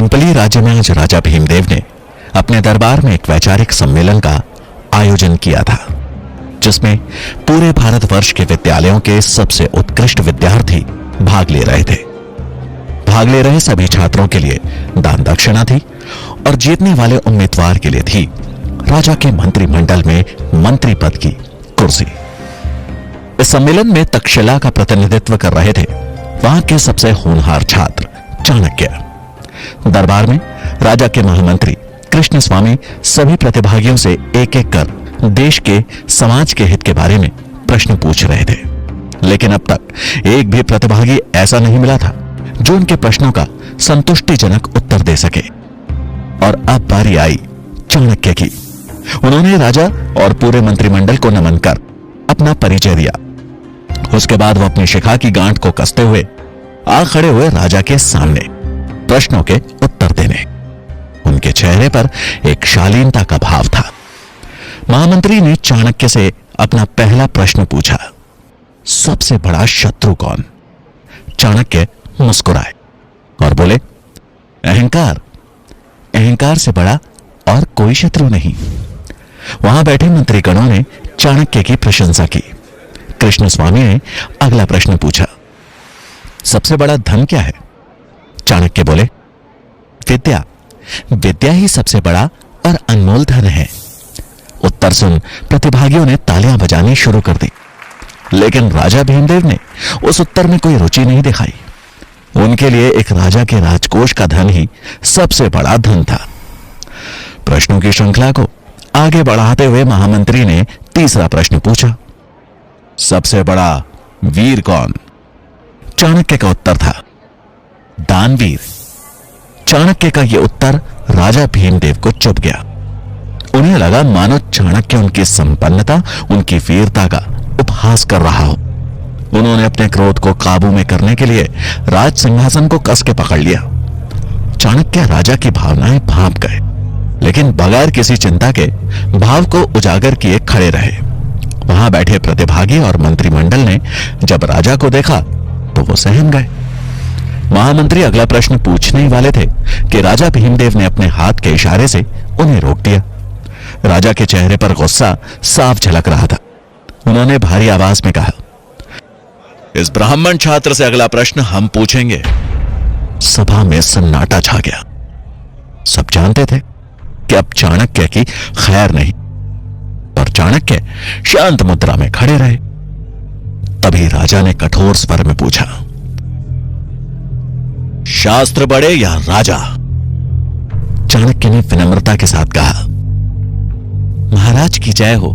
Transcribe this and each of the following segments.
Pimply राज्य में आज राजा भीमदेव ने अपने दरबार में एक वैचारिक सम्मेलन का आयोजन किया था, जिसमें पूरे भारतवर्ष के विद्यालयों के सबसे उत्कृष्ट विद्यार्थी भाग ले रहे थे। भाग ले रहे सभी छात्रों के लिए दान दक्षिणा थी और जीतने वाले उम्मीदवार के लिए थी राजा के मंत्रिमंडल में मंत्री पद की कुर्सी। इस सम्मेलन में तक्षशिला का प्रतिनिधित्व कर रहे थे वहां के सबसे होनहार छात्र चाणक्य। दरबार में राजा के महामंत्री कृष्ण स्वामी सभी प्रतिभागियों से एक एक कर देश के समाज के हित के बारे में प्रश्न पूछ रहे थे, लेकिन अब तक एक भी प्रतिभागी ऐसा नहीं मिला था जो उनके प्रश्नों का संतुष्टिजनक उत्तर दे सके। और अब बारी आई चाणक्य की। उन्होंने राजा और पूरे मंत्रिमंडल को नमन कर अपना परिचय दिया। उसके बाद वो अपनी शिखा की गांठ को कसते हुए आ खड़े हुए राजा के सामने प्रश्नों के उत्तर देने। उनके चेहरे पर एक शालीनता का भाव था। महामंत्री ने चाणक्य से अपना पहला प्रश्न पूछा, सबसे बड़ा शत्रु कौन? चाणक्य मुस्कुराए और बोले, अहंकार। अहंकार से बड़ा और कोई शत्रु नहीं। वहां बैठे मंत्रीगणों ने चाणक्य की प्रशंसा की। कृष्ण स्वामी ने अगला प्रश्न पूछा, सबसे बड़ा धन क्या है? चाणक्य बोले, विद्या। विद्या ही सबसे बड़ा और अनमोल धन है। उत्तर सुन प्रतिभागियों ने तालियां बजानी शुरू कर दी, लेकिन राजा भीमदेव ने उस उत्तर में कोई रुचि नहीं दिखाई। उनके लिए एक राजा के राजकोष का धन ही सबसे बड़ा धन था। प्रश्नों की श्रृंखला को आगे बढ़ाते हुए महामंत्री ने तीसरा प्रश्न पूछा, सबसे बड़ा वीर कौन? चाणक्य का उत्तर था, दानवीर। चाणक्य का यह उत्तर राजा भीमदेव को चुभ गया। उन्हें लगा मानो चाणक्य उनकी संपन्नता, उनकी वीरता का उपहास कर रहा हो। उन्होंने अपने क्रोध को काबू में करने के लिए राज सिंहासन को कस के पकड़ लिया। चाणक्य राजा की भावनाएं भांप गए, लेकिन बगैर किसी चिंता के भाव को उजागर किए खड़े रहे। वहां बैठे प्रतिभागी और मंत्रिमंडल ने जब राजा को देखा तो वो सहम गए। महामंत्री अगला प्रश्न पूछने ही वाले थे कि राजा भीमदेव ने अपने हाथ के इशारे से उन्हें रोक दिया। राजा के चेहरे पर गुस्सा साफ झलक रहा था। उन्होंने भारी आवाज में कहा, इस ब्राह्मण छात्र से अगला प्रश्न हम पूछेंगे। सभा में सन्नाटा छा गया। सब जानते थे कि अब चाणक्य की खैर नहीं, पर चाणक्य शांत मुद्रा में खड़े रहे। तभी राजा ने कठोर स्वर में पूछा, शास्त्र बड़े या राजा? चाणक्य ने विनम्रता के साथ कहा, महाराज की जय हो।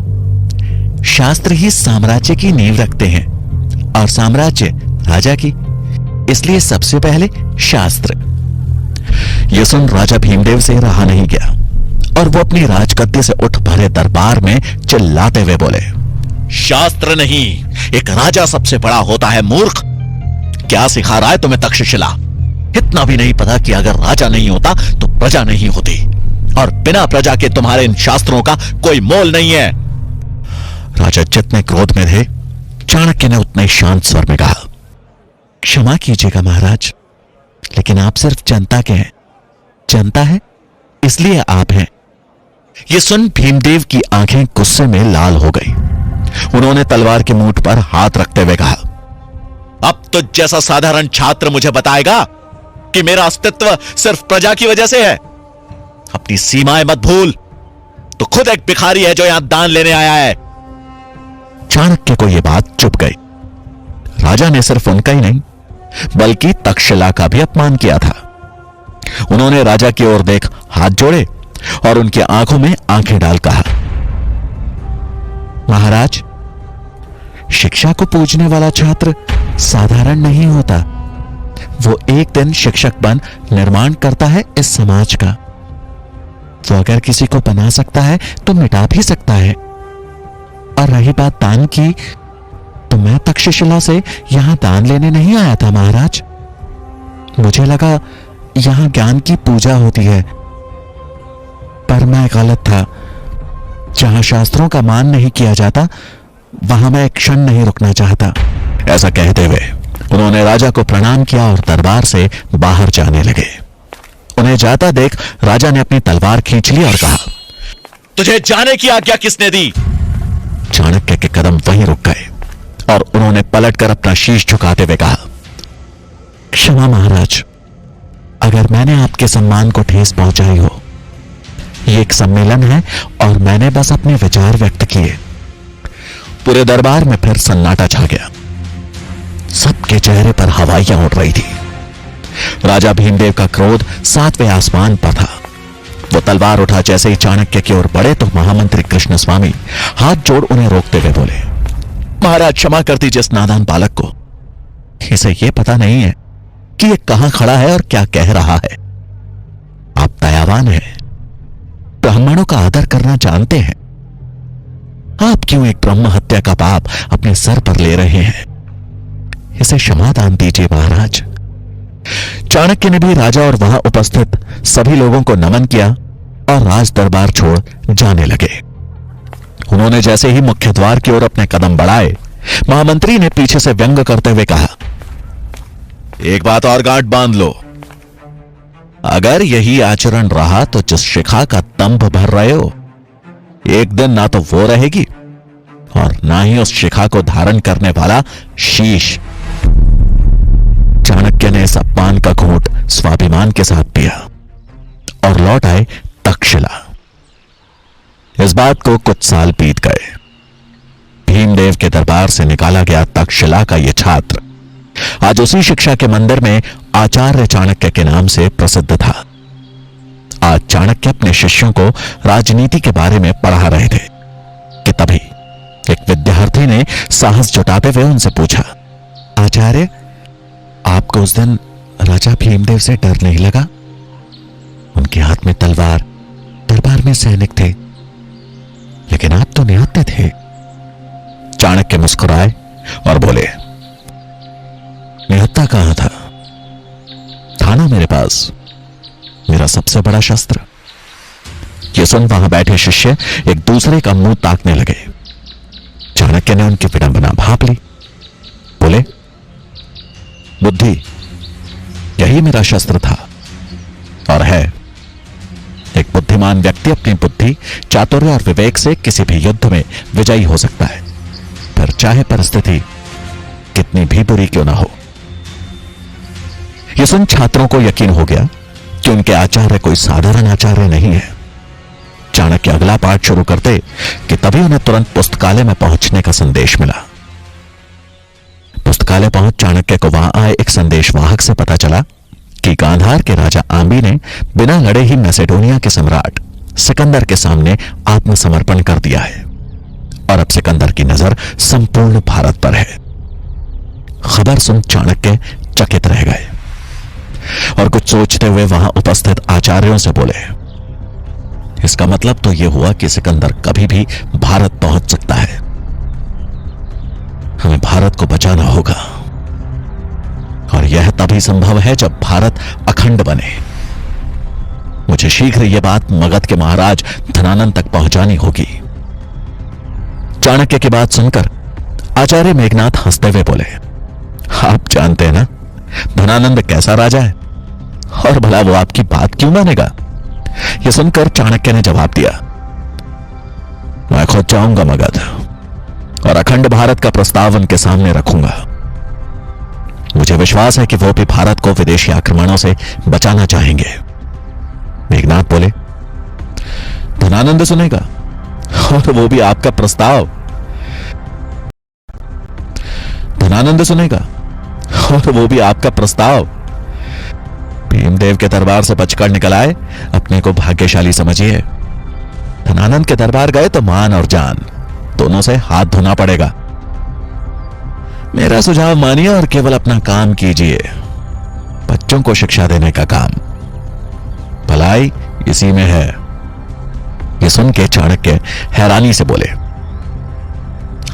शास्त्र ही साम्राज्य की नींव रखते हैं और साम्राज्य राजा की, इसलिए सबसे पहले शास्त्र। यह सुन राजा भीमदेव से रहा नहीं गया और वो अपनी राजगद्दी से उठ भरे दरबार में चिल्लाते हुए बोले, शास्त्र नहीं, एक राजा सबसे बड़ा होता है, मूर्ख। क्या सिखा रहा है तुम्हें तक्षशिला? इतना भी नहीं पता कि अगर राजा नहीं होता तो प्रजा नहीं होती, और बिना प्रजा के तुम्हारे इन शास्त्रों का कोई मोल नहीं है। राजा जितने क्रोध में थे, चाणक्य ने उतने शांत स्वर में कहा, क्षमा कीजिएगा महाराज, लेकिन आप सिर्फ जनता के हैं। जनता है इसलिए आप हैं। यह सुन भीमदेव की आंखें गुस्से में लाल हो गई। उन्होंने तलवार के मूठ पर हाथ रखते हुए कहा, अब तो जैसा साधारण छात्र मुझे बताएगा कि मेरा अस्तित्व सिर्फ प्रजा की वजह से है। अपनी सीमाएं मत भूल, तो खुद एक भिखारी है जो यहां दान लेने आया है। चाणक्य को यह बात चुभ गई। राजा ने सिर्फ उनका ही नहीं बल्कि तक्षशिला का भी अपमान किया था। उन्होंने राजा की ओर देख हाथ जोड़े और उनकी आंखों में आंखें डाल कहा, महाराज, शिक्षा को पूजने वाला छात्र साधारण नहीं होता। वो एक दिन शिक्षक बन निर्माण करता है इस समाज का। वो अगर किसी को बना सकता है तो मिटा भी सकता है। और रही बात दान की, तो मैं तक्षशिला से यहां दान लेने नहीं आया था महाराज। मुझे लगा यहां ज्ञान की पूजा होती है, पर मैं गलत था। जहां शास्त्रों का मान नहीं किया जाता, वहां मैं एक क्षण नहीं रुकना चाहता। ऐसा कहते हुए उन्होंने राजा को प्रणाम किया और दरबार से बाहर जाने लगे। उन्हें जाता देख राजा ने अपनी तलवार खींच ली और कहा, तुझे जाने की आज्ञा किसने दी? चाणक्य के कदम वहीं रुक गए और उन्होंने पलटकर अपना शीश झुकाते हुए कहा, क्षमा महाराज, अगर मैंने आपके सम्मान को ठेस पहुंचाई हो। ये एक सम्मेलन है और मैंने बस अपने विचार व्यक्त किए। पूरे दरबार में फिर सन्नाटा छा गया। सबके चेहरे पर हवाइयां उड़ रही थी। राजा भीमदेव का क्रोध 7वें आसमान पर था। वो तलवार उठा जैसे ही चाणक्य की ओर बढ़े तो महामंत्री कृष्ण स्वामी हाथ जोड़ उन्हें रोकते हुए बोले, महाराज क्षमा कर दीजिए इस नादान बालक को। इसे यह पता नहीं है कि ये कहां खड़ा है और क्या कह रहा है। आप दयावान हैं, ब्राह्मणों का आदर करना जानते हैं। आप क्यों एक ब्रह्म हत्या का पाप अपने सर पर ले रहे हैं? इसे क्षमा दान दीजिए महाराज। चाणक्य ने भी राजा और वहां उपस्थित सभी लोगों को नमन किया और राज दरबार छोड़ जाने लगे। उन्होंने जैसे ही मुख्य द्वार की ओर अपने कदम बढ़ाए, महामंत्री ने पीछे से व्यंग करते हुए कहा, एक बात और गांठ बांध लो, अगर यही आचरण रहा तो जिस शिखा का दंभ भर रहे हो, एक दिन ना तो वो रहेगी और ना ही उस शिखा को धारण करने वाला शीश। चाणक्य ने इस अपमान का घूंट स्वाभिमान के साथ पिया और लौट आए तक्षशिला। इस बात को कुछ साल बीत गए। भीमदेव के दरबार से निकाला गया तक्षशिला का यह छात्र आज उसी शिक्षा के मंदिर में आचार्य चाणक्य के नाम से प्रसिद्ध था। आज चाणक्य अपने शिष्यों को राजनीति के बारे में पढ़ा रहे थे कि तभी एक विद्यार्थी ने साहस जुटाते हुए उनसे पूछा, आचार्य, आपको उस दिन राजा भीमदेव से डर नहीं लगा? उनके हाथ में तलवार, दरबार में सैनिक थे, लेकिन आप तो निहत्थे थे। चाणक्य मुस्कुराए और बोले, निहत्था कहां था? था ना मेरे पास मेरा सबसे बड़ा शस्त्र। यह सुन वहां बैठे शिष्य एक दूसरे का मुंह ताकने लगे। चाणक्य ने उनकी विडंबना भांप ली। बोले, बुद्धि, यही मेरा शस्त्र था और है। एक बुद्धिमान व्यक्ति अपनी बुद्धि, चातुर्य और विवेक से किसी भी युद्ध में विजयी हो सकता है, फिर चाहे परिस्थिति कितनी भी बुरी क्यों ना हो। यह सुन छात्रों को यकीन हो गया कि उनके आचार्य कोई साधारण आचार्य नहीं है। चाणक्य अगला पाठ शुरू करते कि तभी उन्हें तुरंत पुस्तकालय में पहुंचने का संदेश मिला। पुस्तकालय पहुंच चाणक्य को वहां आए एक संदेशवाहक से पता चला कि गांधार के राजा आंबी ने बिना लड़े ही मैसेडोनिया के सम्राट सिकंदर के सामने आत्मसमर्पण कर दिया है और अब सिकंदर की नजर संपूर्ण भारत पर है। खबर सुन चाणक्य चकित रह गए और कुछ सोचते हुए वहां उपस्थित आचार्यों से बोले, इसका मतलब तो यह हुआ कि सिकंदर कभी भी भारत पहुंच सकता है। हमें भारत को बचाना होगा और यह तभी संभव है जब भारत अखंड बने। मुझे शीघ्र यह बात मगध के महाराज धनानंद तक पहुंचानी होगी। चाणक्य की बात सुनकर आचार्य मेघनाथ हंसते हुए बोले, आप जानते हैं ना धनानंद कैसा राजा है और भला वो आपकी बात क्यों मानेगा? यह सुनकर चाणक्य ने जवाब दिया, मैं खुद जाऊंगा मगध और अखंड भारत का प्रस्ताव उनके सामने रखूंगा। मुझे विश्वास है कि वो भी भारत को विदेशी आक्रमणों से बचाना चाहेंगे। मेघनाथ बोले, धनानंद सुनेगा और वो भी आपका प्रस्ताव? धनानंद सुनेगा और वो भी आपका प्रस्ताव? भीमदेव के दरबार से बचकर निकल आए, अपने को भाग्यशाली समझिए। धनानंद के दरबार गए तो मान और जान दोनों से हाथ धोना पड़ेगा। मेरा सुझाव मानिए और केवल अपना काम कीजिए, बच्चों को शिक्षा देने का काम। भलाई इसी में है। यह सुन के चाणक्य हैरानी से बोले,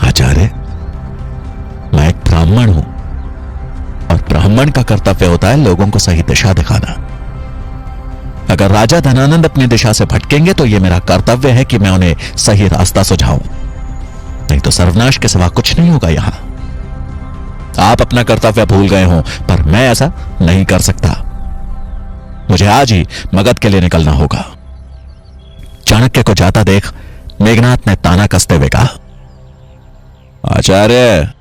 आचार्य, मैं एक ब्राह्मण हूं और ब्राह्मण का कर्तव्य होता है लोगों को सही दिशा दिखाना। अगर राजा धनानंद अपनी दिशा से भटकेंगे तो यह मेरा कर्तव्य है कि मैं उन्हें सही रास्ता सुझाऊं, नहीं तो सर्वनाश के सिवा कुछ नहीं होगा यहां। आप अपना कर्तव्य भूल गए हो पर मैं ऐसा नहीं कर सकता। मुझे आज ही मगध के लिए निकलना होगा। चाणक्य को जाता देख मेघनाथ ने ताना कसते हुए कहा, आचार्य,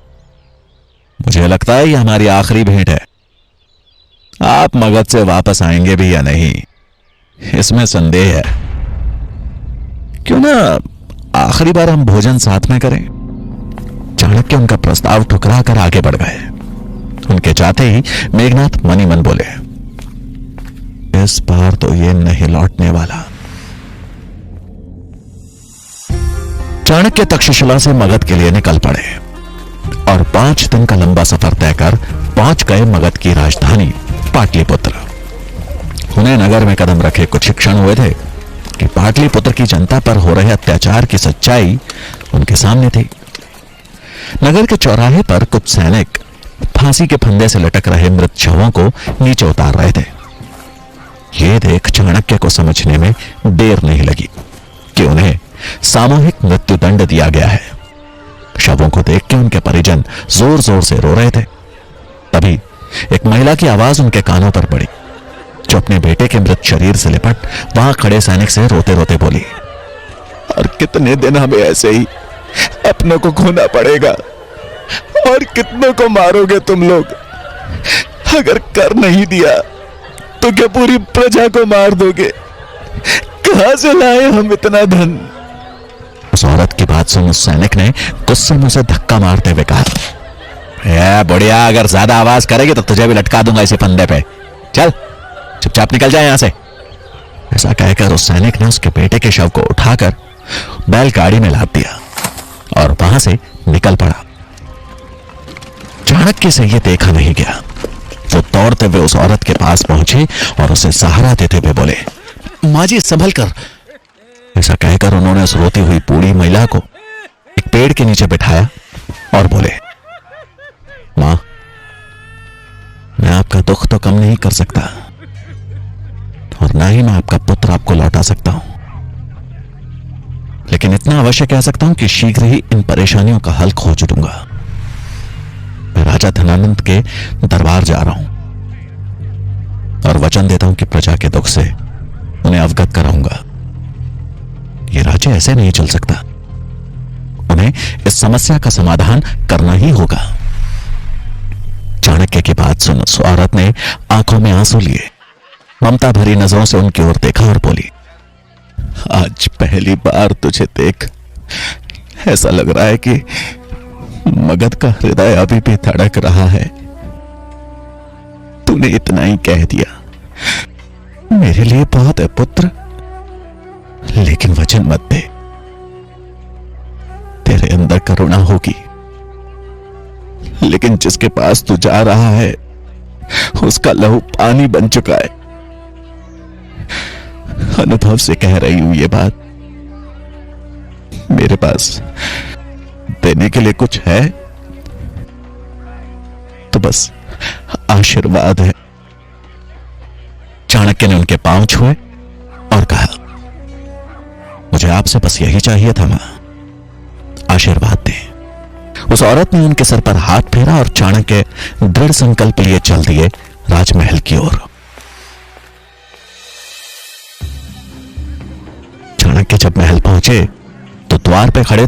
मुझे लगता है ये हमारी आखिरी भेंट है। आप मगध से वापस आएंगे भी या नहीं, इसमें संदेह है। क्यों ना आखिरी बार हम भोजन साथ में करें। चाणक्य उनका प्रस्ताव ठुकरा कर आगे बढ़ गए। उनके जाते ही मेघनाथ मनी मन बोले, इस बार तो ये नहीं लौटने वाला। चाणक्य तक्षशिला से मगध के लिए निकल पड़े और 5 दिन का लंबा सफर तय कर पहुंच गए मगध की राजधानी पाटलिपुत्र। उन्हें नगर में कदम रखे कुछ क्षण हुए थे कि पाटलिपुत्र की जनता पर हो रहे अत्याचार की सच्चाई उनके सामने थी। नगर के चौराहे पर कुछ सैनिक फांसी के फंदे से लटक रहे मृत शवों को नीचे उतार रहे थे। ये देख चाणक्य को समझने में देर नहीं लगी कि उन्हें सामूहिक मृत्युदंड दिया गया है। शवों को देख के उनके परिजन जोर जोर से रो रहे थे। तभी एक महिला की आवाज उनके कानों पर पड़ी, जो अपने बेटे के मृत शरीर से लिपट वहां खड़े सैनिक से रोते रोते बोली, और कितने दिन हमें ऐसे ही अपनों को खोना पड़ेगा, और कितनों को मारोगे तुम लोग? अगर कर नहीं दिया तो क्या पूरी प्रजा को मार दोगे? कहां से लाए हम इतना धन? उस औरत की बात सुन उस सैनिक ने गुस्से में उसे धक्का मारते हुए कहा, बुढ़िया, अगर ज्यादा आवाज करेगी तो तुझे भी लटका दूंगा इसी फंदे पे। चल चुपचाप निकल जाए यहां से। ऐसा कहकर उस सैनिक ने उसके बेटे के शव को उठाकर बैलगाड़ी में लाद दिया और वहां से निकल पड़ा। चाणक्य से यह देखा नहीं गया। वो दौड़ते हुए उस औरत के पास पहुंचे और उसे सहारा देते हुए बोले, मां जी संभल कर। ऐसा कहकर उन्होंने उस रोती हुई बूढ़ी महिला को एक पेड़ के नीचे बिठाया और बोले, मां, मैं आपका दुख तो कम नहीं कर सकता और ना ही मैं आपका पुत्र आपको लौटा सकता हूं, लेकिन इतना अवश्य कह सकता हूं कि शीघ्र ही इन परेशानियों का हल खोज दूंगा। मैं राजा धनानंद के दरबार जा रहा हूं और वचन देता हूं कि प्रजा के दुख से उन्हें अवगत कराऊंगा। ये राज्य ऐसे नहीं चल सकता। उन्हें इस समस्या का समाधान करना ही होगा। चाणक्य की बात सुन उस औरत ने आंखों में आंसू लिए ममता भरी नजरों से उनकी ओर देखा और बोली, आज पहली बार तुझे देख ऐसा लग रहा है कि मगध का हृदय अभी भी धड़क रहा है। तूने इतना ही कह दिया, मेरे लिए बहुत है पुत्र, लेकिन वचन मत दे, तेरे अंदर करुणा होगी, लेकिन जिसके पास तू जा रहा है उसका लहू पानी बन चुका है। अनुभव से कह रही हूं ये बात। मेरे पास देने के लिए कुछ है तो बस आशीर्वाद है। चाणक्य ने उनके पांव छुए और कहा, मुझे आपसे बस यही चाहिए था मां, आशीर्वाद दें। उस औरत ने उनके सर पर हाथ फेरा और चाणक्य दृढ़ संकल्प लिए चल दिए राजमहल की ओर। चाणक्य जब महल पहुंचे तो द्वार पे खड़े